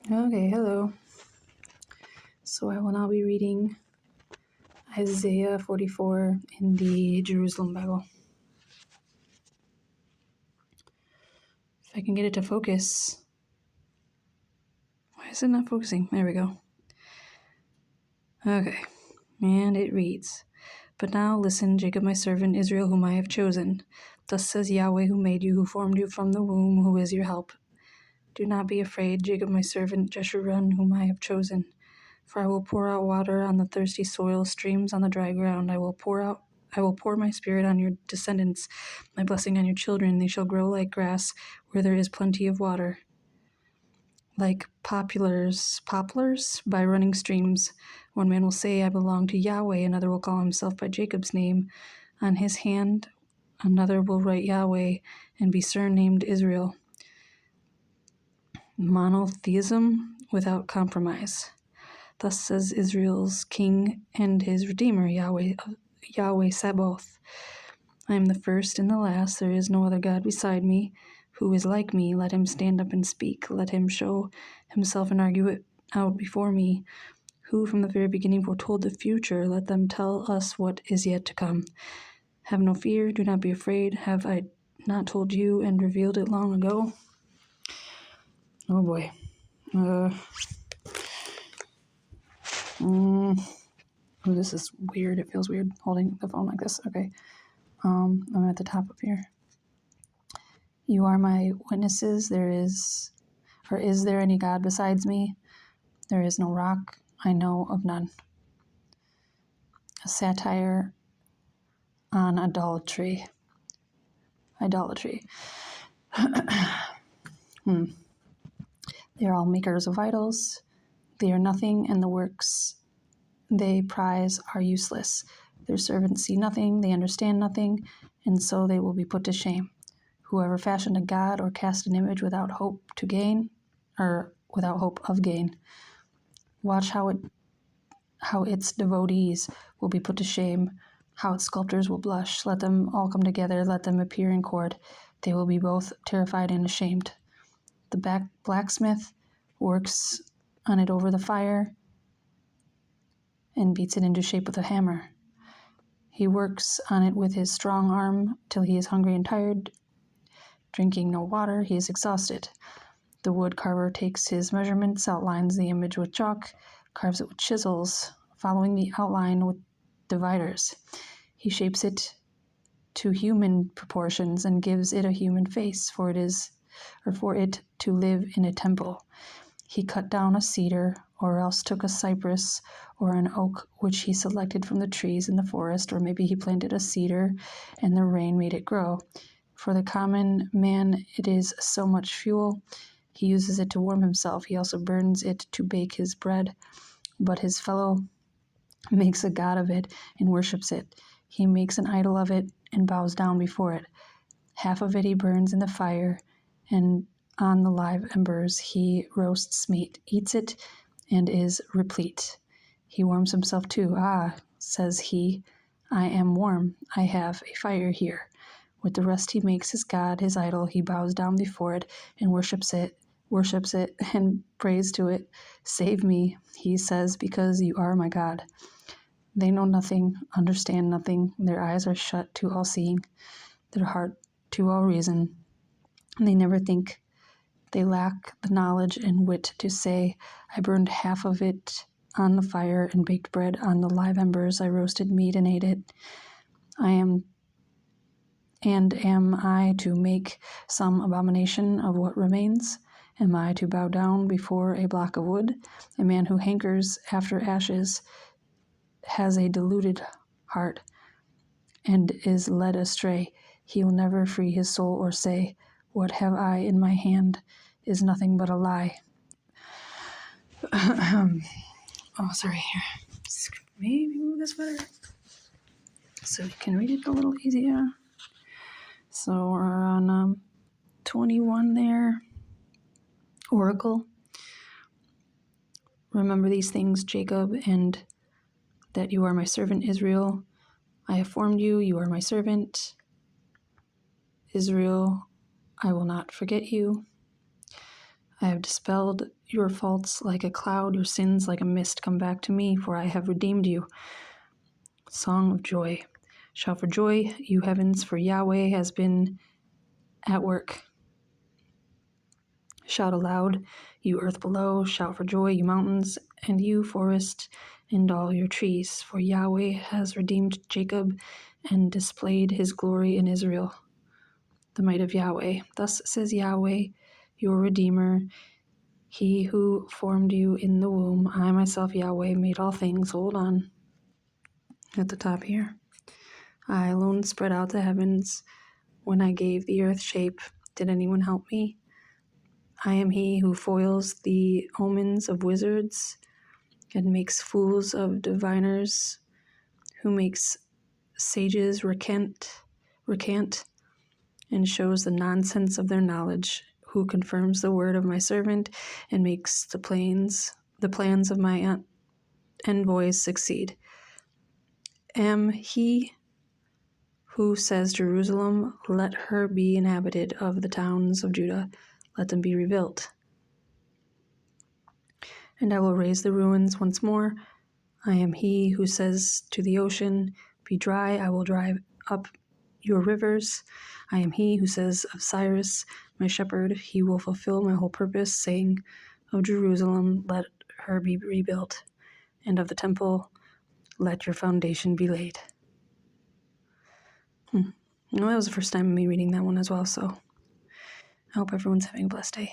Okay, hello. So I will now be reading Isaiah 44 in the Jerusalem Bible. If I can get it to focus. Why is it not focusing? There we go. Okay, and it reads, "But now listen, Jacob my servant, Israel whom I have chosen. Thus says Yahweh who made you, who formed you from the womb, who is your help. Do not be afraid, Jacob my servant, Jeshurun whom I have chosen. For I will pour out water on the thirsty soil, streams on the dry ground. I will pour my spirit on your descendants, my blessing on your children. They shall grow like grass where there is plenty of water, like poplars by running streams. One man will say, I belong to Yahweh. Another will call himself by Jacob's name. On his hand, another will write Yahweh and be surnamed Israel." Monotheism without compromise. Thus says Israel's king and his redeemer, Yahweh Sabaoth. I am the first and the last. There is no other God beside me. Who is like me? Let him stand up and speak. Let him show himself and argue it out before me. Who from the very beginning foretold the future? Let them tell us what is yet to come. Have no fear. Do not be afraid. Have I not told you and revealed it long ago? Oh boy. Oh, this is weird. It feels weird holding the phone like this. Okay. I'm at the top up here. You are my witnesses. Is there any God besides me? There is no rock. I know of none. A satire on idolatry. They are all makers of idols. They are nothing, and the works they prize are useless. Their servants see nothing, they understand nothing, and so they will be put to shame. Whoever fashioned a god or cast an image without hope of gain, watch how its devotees will be put to shame, how its sculptors will blush. Let them all come together, let them appear in court. They will be both terrified and ashamed. The blacksmith works on it over the fire and beats it into shape with a hammer. He works on it with his strong arm till he is hungry and tired. Drinking no water, he is exhausted. The wood carver takes his measurements, outlines the image with chalk, carves it with chisels, following the outline with dividers. He shapes it to human proportions and gives it a human face, for it to live in a temple. He cut down a cedar, or else took a cypress or an oak which he selected from the trees in the forest, or maybe he planted a cedar and the rain made it grow. For the common man it is so much fuel. He uses it to warm himself. He also burns it to bake his bread. But his fellow makes a god of it and worships it. He makes an idol of it and bows down before it. Half of it he burns in the fire, and on the live embers he roasts meat, eats it, and is replete. He warms himself too. Ah, says he, I am warm. I have a fire here. With the rest he makes his god, his idol. He bows down before it and worships it, and prays to it. Save me, he says, because you are my God. They know nothing, understand nothing. Their eyes are shut to all seeing, their heart to all reason. They never think. They lack the knowledge and wit to say, I burned half of it on the fire and baked bread on the live embers. I roasted meat and ate it. Am I to make some abomination of what remains? Am I to bow down before a block of wood? A man who hankers after ashes has a deluded heart and is led astray. He will never free his soul or say, what have I in my hand is nothing but a lie. Oh, sorry. Here. Maybe move this better so you can read it a little easier. So we're on 21 there. Oracle. Remember these things, Jacob, and that you are my servant, Israel. I have formed you. You are my servant. Israel, I will not forget you. I have dispelled your faults like a cloud, your sins like a mist. Come back to me, for I have redeemed you. Song of joy. Shout for joy, you heavens, for Yahweh has been at work. Shout aloud, you earth below. Shout for joy, you mountains, and you forest, and all your trees. For Yahweh has redeemed Jacob and displayed his glory in Israel. The might of Yahweh. Thus says Yahweh, your Redeemer, he who formed you in the womb. I myself, Yahweh, made all things. Hold on. At the top here. I alone spread out the heavens. When I gave the earth shape, did anyone help me? I am he who foils the omens of wizards and makes fools of diviners, who makes sages recant, and shows the nonsense of their knowledge, who confirms the word of my servant and makes the plans of my envoys succeed. Am he who says, Jerusalem, let her be inhabited, of the towns of Judah, let them be rebuilt. And I will raise the ruins once more. I am he who says to the ocean, be dry, I will dry up your rivers. I am he who says of Cyrus, my shepherd, he will fulfill my whole purpose, saying of Jerusalem, let her be rebuilt, and of the temple, let your foundation be laid. Well, that was the first time of me reading that one as well, so I hope everyone's having a blessed day.